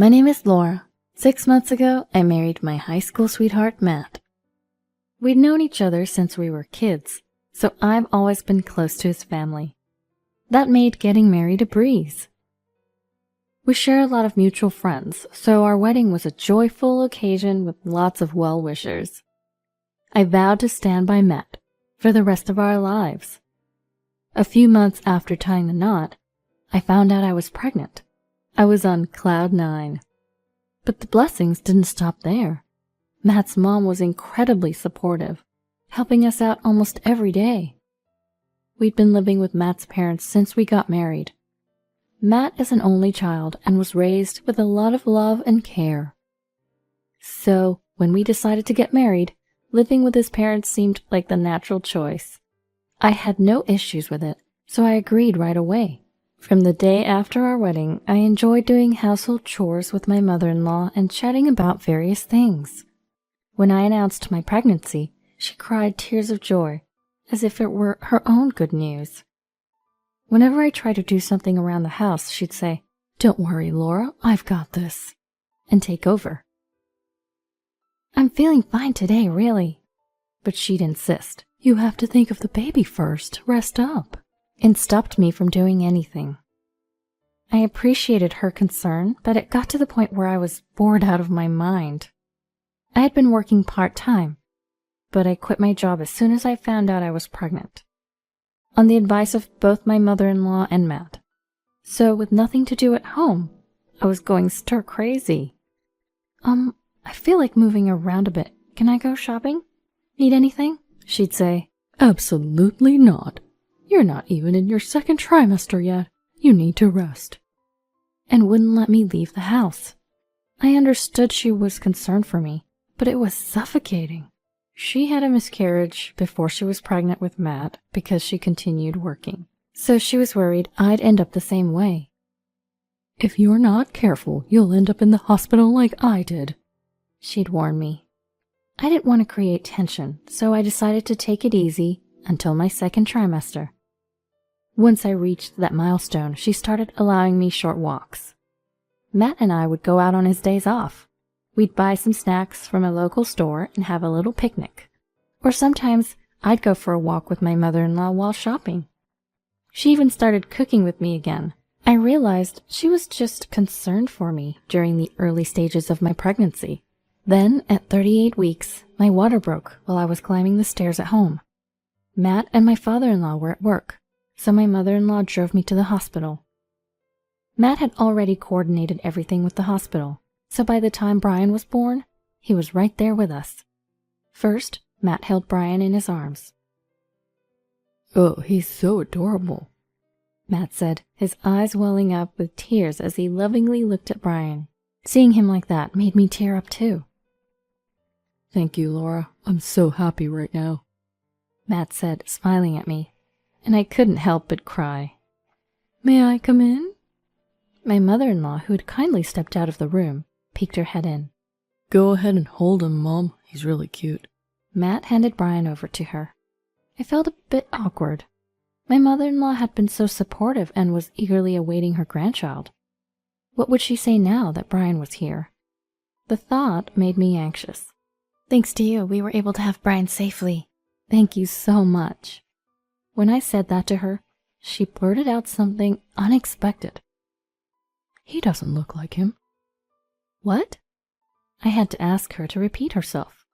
My name is Laura. 6 months ago, I married my high school sweetheart, Matt. We'd known each other since we were kids, so I've always been close to his family. That made getting married a breeze. We share a lot of mutual friends, so our wedding was a joyful occasion with lots of well-wishers. I vowed to stand by Matt for the rest of our lives. A few months after tying the knot, I found out I was pregnant. I was on cloud 9. But the blessings didn't stop there. Matt's mom was incredibly supportive, helping us out almost every day. We'd been living with Matt's parents since we got married. Matt is an only child and was raised with a lot of love and care. So, when we decided to get married, living with his parents seemed like the natural choice. I had no issues with it, so I agreed right away. From the day after our wedding, I enjoyed doing household chores with my mother-in-law and chatting about various things. When I announced my pregnancy, she cried tears of joy, as if it were her own good news. Whenever I tried to do something around the house, she'd say, "Don't worry, Laura, I've got this," and take over. "I'm feeling fine today, really." But she'd insist, "You have to think of the baby first, rest up," and stopped me from doing anything. I appreciated her concern, but it got to the point where I was bored out of my mind. I had been working part-time, but I quit my job as soon as I found out I was pregnant, on the advice of both my mother-in-law and Matt. So with nothing to do at home, I was going stir-crazy. I feel like moving around a bit. Can I go shopping? Need anything?" She'd say, "Absolutely not. You're not even in your second trimester yet. You need to rest." And wouldn't let me leave the house. I understood she was concerned for me, but it was suffocating. She had a miscarriage before she was pregnant with Matt because she continued working, so she was worried I'd end up the same way. "If you're not careful, you'll end up in the hospital like I did," she'd warn me. I didn't want to create tension, so I decided to take it easy until my second trimester. Once I reached that milestone, she started allowing me short walks. Matt and I would go out on his days off. We'd buy some snacks from a local store and have a little picnic. Or sometimes I'd go for a walk with my mother-in-law while shopping. She even started cooking with me again. I realized she was just concerned for me during the early stages of my pregnancy. Then, at 38 weeks, my water broke while I was climbing the stairs at home. Matt and my father-in-law were at work, so my mother-in-law drove me to the hospital. Matt had already coordinated everything with the hospital, so by the time Brian was born, he was right there with us. First, Matt held Brian in his arms. "Oh, he's so adorable," Matt said, his eyes welling up with tears as he lovingly looked at Brian. Seeing him like that made me tear up too. "Thank you, Laura. I'm so happy right now," Matt said, smiling at me, and I couldn't help but cry. "May I come in?" My mother-in-law, who had kindly stepped out of the room, peeked her head in. "Go ahead and hold him, Mom. He's really cute." Matt handed Brian over to her. I felt a bit awkward. My mother-in-law had been so supportive and was eagerly awaiting her grandchild. What would she say now that Brian was here? The thought made me anxious. "Thanks to you, we were able to have Brian safely. Thank you so much." When I said that to her, she blurted out something unexpected. "He doesn't look like him." "What?" I had to ask her to repeat herself.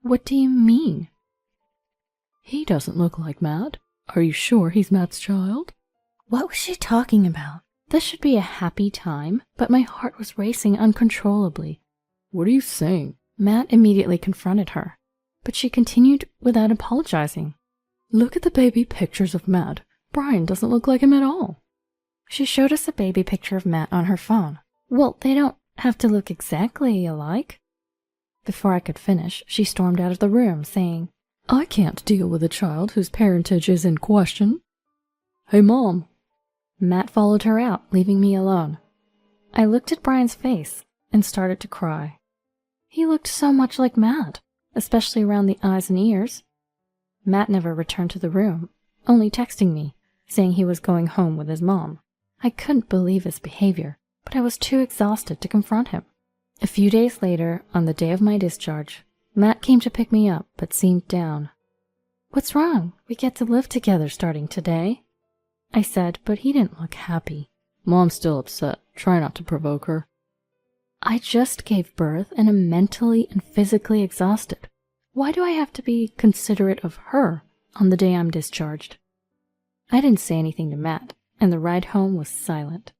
"What do you mean?" "He doesn't look like Matt. Are you sure he's Matt's child?" What was she talking about? This should be a happy time, but my heart was racing uncontrollably. "What are you saying?" Matt immediately confronted her, but she continued without apologizing. "Look at the baby pictures of Matt. Brian doesn't look like him at all." She showed us a baby picture of Matt on her phone. "Well, they don't have to look exactly alike." Before I could finish, she stormed out of the room, saying, "I can't deal with a child whose parentage is in question." "Hey, Mom." Matt followed her out, leaving me alone. I looked at Brian's face and started to cry. He looked so much like Matt, especially around the eyes and ears. Matt never returned to the room, only texting me, saying he was going home with his mom. I couldn't believe his behavior, but but I was too exhausted to confront him. A few days later, on the day of my discharge, Matt came to pick me up but seemed down. "What's wrong? We get to live together starting today," I said, but he didn't look happy. "Mom's still upset. Try not to provoke her." I just gave birth and am mentally and physically exhausted. Why do I have to be considerate of her on the day I'm discharged? I didn't say anything to Matt, and the ride home was silent.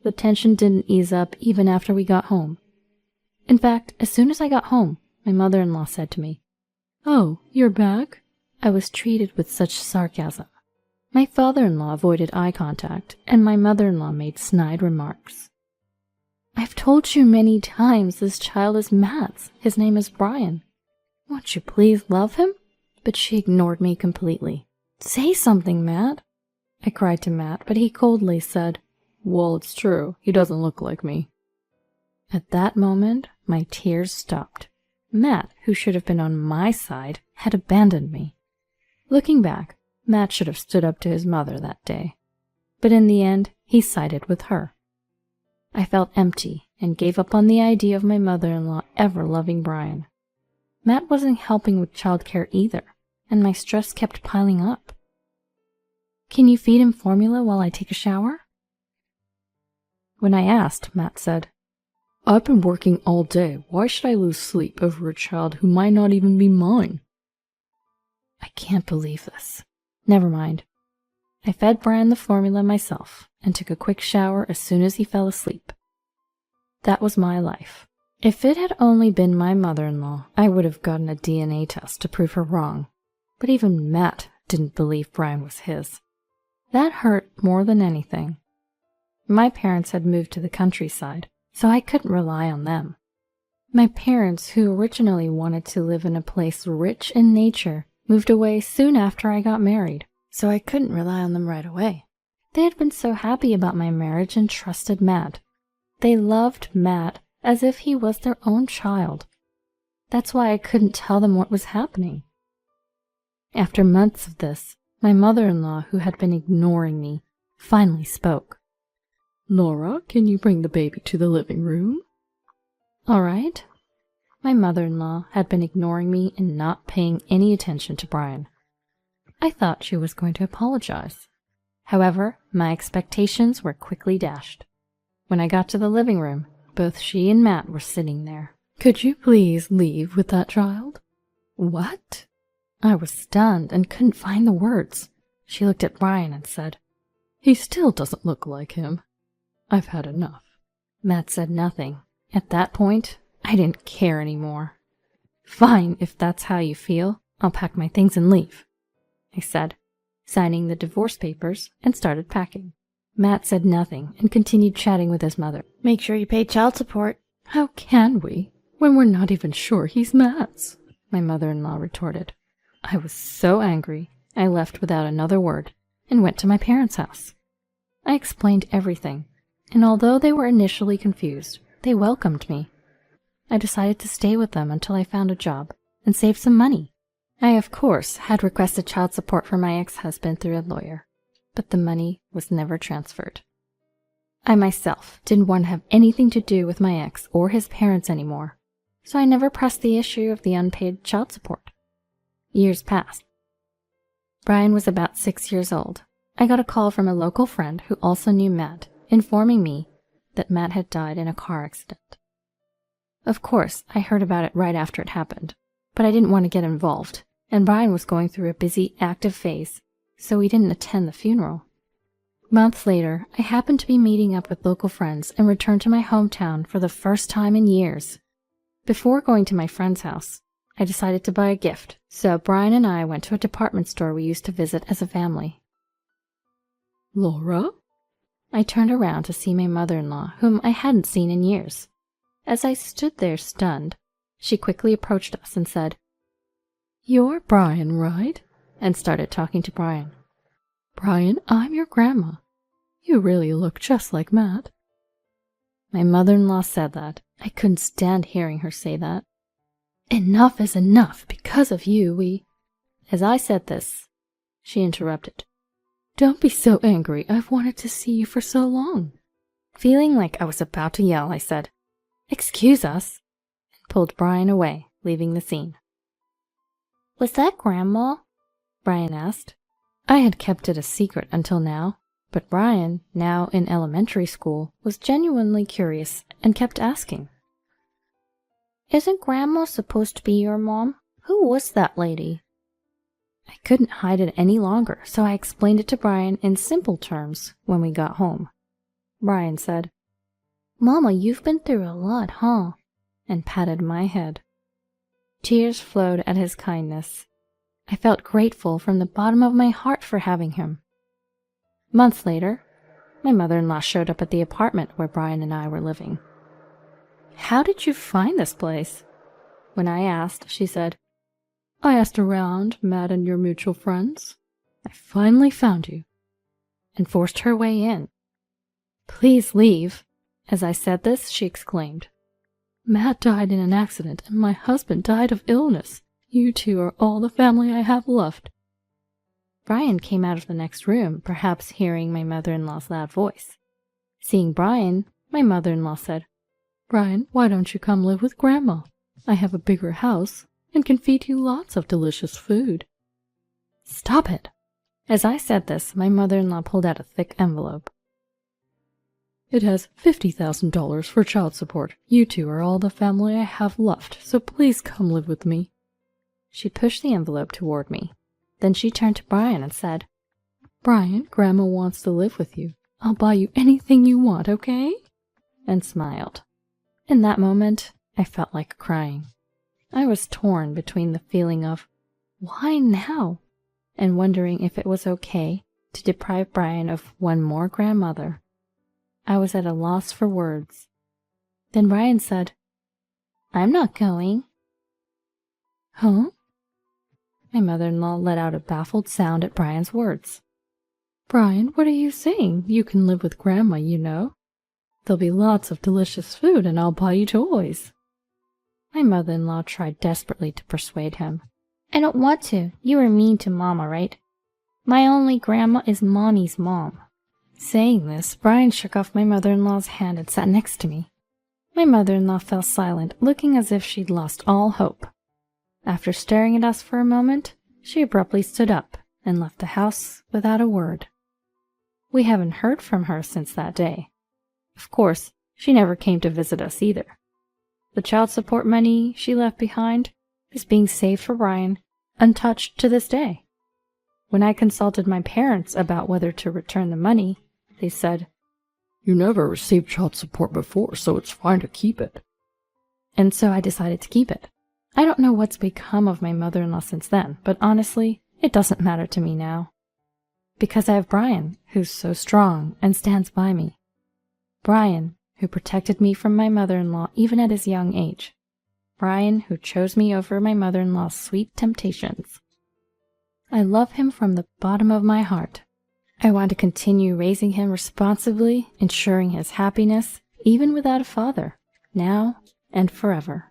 The tension didn't ease up even after we got home. In fact, as soon as I got home, my mother-in-law said to me, "Oh, you're back?" I was treated with such sarcasm. My father-in-law avoided eye contact, and my mother-in-law made snide remarks. "I've told you many times this child is Matt's. His name is Brian. Won't you please love him?" But she ignored me completely. "Say something, Matt," I cried to Matt, but he coldly said, "Well, it's true. He doesn't look like me." At that moment, my tears stopped. Matt, who should have been on my side, had abandoned me. Looking back, Matt should have stood up to his mother that day. But in the end, he sided with her. I felt empty and gave up on the idea of my mother-in-law ever loving Brian. Matt wasn't helping with childcare either, and my stress kept piling up. "Can you feed him formula while I take a shower?" When I asked, Matt said, "I've been working all day. Why should I lose sleep over a child who might not even be mine?" I can't believe this. Never mind. I fed Brian the formula myself and took a quick shower as soon as he fell asleep. That was my life. If it had only been my mother-in-law, I would have gotten a DNA test to prove her wrong. But even Matt didn't believe Brian was his. That hurt more than anything. My parents had moved to the countryside, so I couldn't rely on them. My parents, who originally wanted to live in a place rich in nature, moved away soon after I got married, so I couldn't rely on them right away. They had been so happy about my marriage and trusted Matt. They loved Matt as if he was their own child. That's why I couldn't tell them what was happening. After months of this, my mother-in-law, who had been ignoring me, finally spoke. "Laura, can you bring the baby to the living room?" "All right." My mother-in-law had been ignoring me and not paying any attention to Brian. I thought she was going to apologize. However, my expectations were quickly dashed. When I got to the living room, both she and Matt were sitting there. "Could you please leave with that child?" "What?" I was stunned and couldn't find the words. She looked at Brian and said, "He still doesn't look like him. I've had enough." Matt said nothing. At that point, I didn't care anymore. "Fine, if that's how you feel. I'll pack my things and leave," I said, signing the divorce papers, and started packing. Matt said nothing and continued chatting with his mother. "Make sure you pay child support." "How can we, when we're not even sure he's Matt's?" my mother-in-law retorted. I was so angry, I left without another word and went to my parents' house. I explained everything, and although they were initially confused, they welcomed me. I decided to stay with them until I found a job and saved some money. I, of course, had requested child support for my ex-husband through a lawyer, but the money was never transferred. I myself didn't want to have anything to do with my ex or his parents anymore, so I never pressed the issue of the unpaid child support. Years passed. Brian was about 6 years old. I got a call from a local friend who also knew Matt, informing me that Matt had died in a car accident. Of course, I heard about it right after it happened, but I didn't want to get involved, and Brian was going through a busy, active phase, so we didn't attend the funeral. Months later, I happened to be meeting up with local friends and returned to my hometown for the first time in years. Before going to my friend's house, I decided to buy a gift, so Brian and I went to a department store we used to visit as a family. "Laura?" I turned around to see my mother-in-law, whom I hadn't seen in years. As I stood there stunned, she quickly approached us and said, "You're Brian, right?" and started talking to Brian. "Brian, I'm your grandma. You really look just like Matt." My mother-in-law said that. I couldn't stand hearing her say that. "Enough is enough. Because of you, we—" As I said this, she interrupted. "Don't be so angry. I've wanted to see you for so long." Feeling like I was about to yell, I said, "Excuse us," and pulled Brian away, leaving the scene. "Was that Grandma?" Brian asked. I had kept it a secret until now, but Brian, now in elementary school, was genuinely curious and kept asking. "Isn't Grandma supposed to be your mom? Who was that lady?" I couldn't hide it any longer, so I explained it to Brian in simple terms when we got home. Brian said, "Mama, you've been through a lot, huh?" and patted my head. Tears flowed at his kindness. I felt grateful from the bottom of my heart for having him. Months later, my mother-in-law showed up at the apartment where Brian and I were living. "How did you find this place?" When I asked, she said, "I asked around, Matt and your mutual friends. I finally found you," and forced her way in. "Please leave." As I said this, she exclaimed, "Matt died in an accident, and my husband died of illness. You two are all the family I have left." Brian came out of the next room, perhaps hearing my mother-in-law's loud voice. Seeing Brian, my mother-in-law said, "Brian, why don't you come live with Grandma? I have a bigger house and can feed you lots of delicious food." "Stop it!" As I said this, my mother-in-law pulled out a thick envelope. "It has $50,000 for child support. You two are all the family I have left, so please come live with me." She pushed the envelope toward me. Then she turned to Brian and said, "Brian, Grandma wants to live with you. I'll buy you anything you want, okay?" and smiled. In that moment, I felt like crying. I was torn between the feeling of, why now? And wondering if it was okay to deprive Brian of one more grandmother. I was at a loss for words. Then Brian said, "I'm not going." "Huh?" My mother-in-law let out a baffled sound at Brian's words. "Brian, what are you saying? You can live with Grandma, you know. There'll be lots of delicious food, and I'll buy you toys." My mother-in-law tried desperately to persuade him. "I don't want to. You were mean to Mama, right? My only grandma is Mommy's mom." Saying this, Brian shook off my mother-in-law's hand and sat next to me. My mother-in-law fell silent, looking as if she'd lost all hope. After staring at us for a moment, she abruptly stood up and left the house without a word. We haven't heard from her since that day. Of course, she never came to visit us either. The child support money she left behind is being saved for Brian, untouched to this day. When I consulted my parents about whether to return the money, they said, "You never received child support before, so it's fine to keep it." And so I decided to keep it. I don't know what's become of my mother-in-law since then, but honestly, it doesn't matter to me now. Because I have Brian, who's so strong and stands by me. Brian, who protected me from my mother-in-law even at his young age. Brian, who chose me over my mother-in-law's sweet temptations. I love him from the bottom of my heart. I want to continue raising him responsibly, ensuring his happiness, even without a father, now and forever.